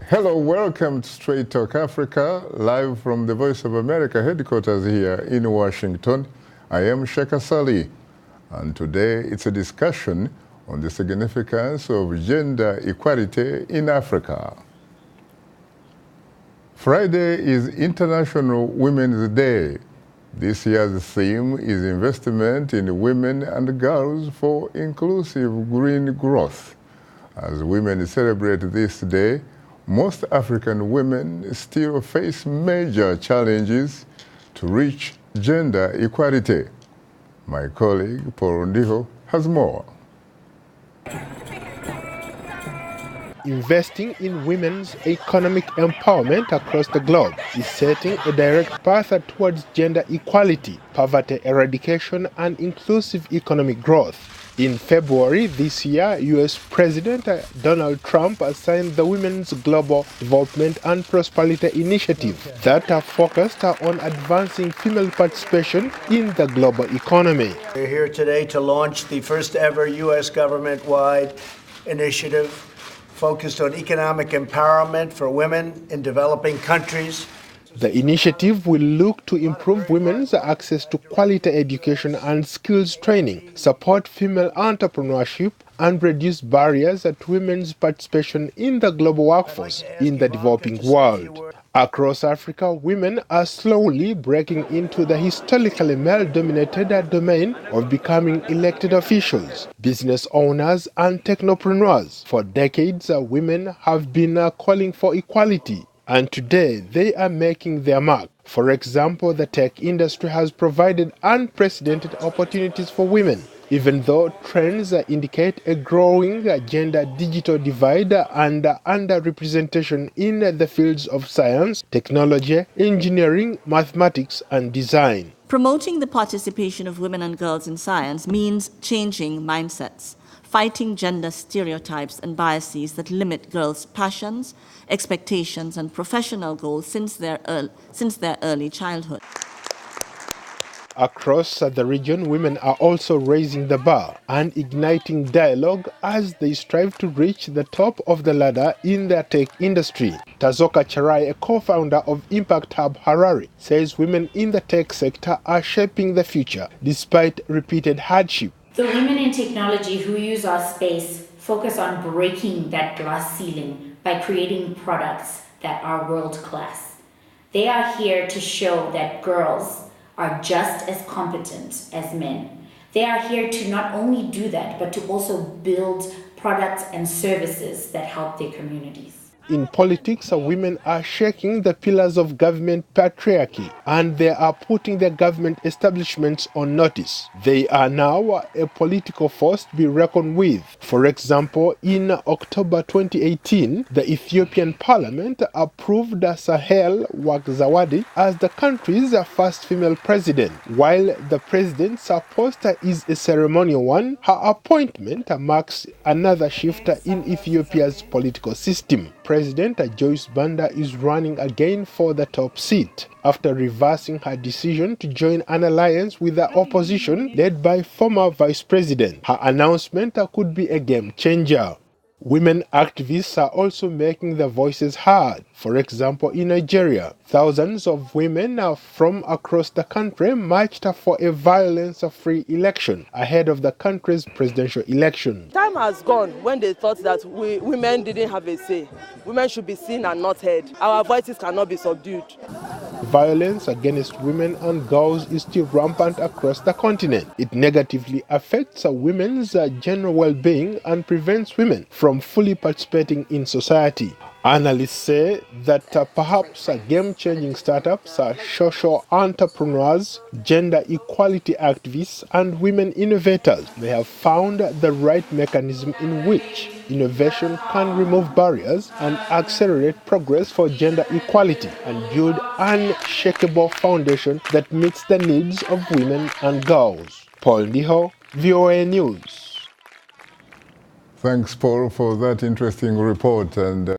Hello, welcome to Straight Talk Africa, live from the Voice of America headquarters here in Washington. I am Sheka Sali, and today it's a discussion on the significance of gender equality in Africa. Friday is International Women's Day. This year's theme is investment in women and girls for inclusive green growth. As women celebrate this day, most African women still face major challenges to reach gender equality. My colleague, Paul Ndiho, has more. Investing in women's economic empowerment across the globe is setting a direct path towards gender equality, poverty eradication, and inclusive economic growth. In February this year, U.S. President Donald Trump signed the Women's Global Development and Prosperity Initiative that are focused on advancing female participation in the global economy. We're here today to launch the first ever U.S. government-wide initiative focused on economic empowerment for women in developing countries. The initiative will look to improve women's access to quality education and skills training, support female entrepreneurship, and reduce barriers to women's participation in the global workforce in the developing world. Across Africa, women are slowly breaking into the historically male-dominated domain of becoming elected officials, business owners, and technopreneurs. For decades, women have been calling for equality, and today they are making their mark. For example, the tech industry has provided unprecedented opportunities for women, even though trends indicate a growing gender digital divide and underrepresentation in the fields of science, technology, engineering, mathematics, and design. Promoting the participation of women and girls in science means changing mindsets, fighting gender stereotypes and biases that limit girls' passions, expectations, and professional goals since their early childhood. Across the region, women are also raising the bar and igniting dialogue as they strive to reach the top of the ladder in their tech industry. Tazoka Charai, a co-founder of Impact Hub Harare, says women in the tech sector are shaping the future despite repeated hardship. The women in technology who use our space focus on breaking that glass ceiling by creating products that are world-class. They are here to show that girls are just as competent as men. They are here to not only do that, but to also build products and services that help their communities. In politics, women are shaking the pillars of government patriarchy, and they are putting the government establishments on notice. They are now a political force to be reckoned with. For example, in October 2018, the Ethiopian parliament approved Sahel Workzawadi as the country's first female president. While the president's post is a ceremonial one, her appointment marks another shift in Ethiopia's political system. President Joyce Banda is running again for the top seat after reversing her decision to join an alliance with the opposition led by former Vice President. Her announcement could be a game changer. Women activists are also making their voices heard. For example, in Nigeria, thousands of women from across the country marched for a violence-free election ahead of the country's presidential election. Time has gone when they thought that women didn't have a say. Women should be seen and not heard. Our voices cannot be subdued. Violence against women and girls is still rampant across the continent. It negatively affects women's general well-being and prevents women from fully participating in society. Analysts say that perhaps game-changing startups, social entrepreneurs, gender equality activists, and women innovators may have found the right mechanism in which innovation can remove barriers and accelerate progress for gender equality and build an unshakable foundation that meets the needs of women and girls. Paul Ndiho, VOA News. Thanks, Paul, for that interesting report. And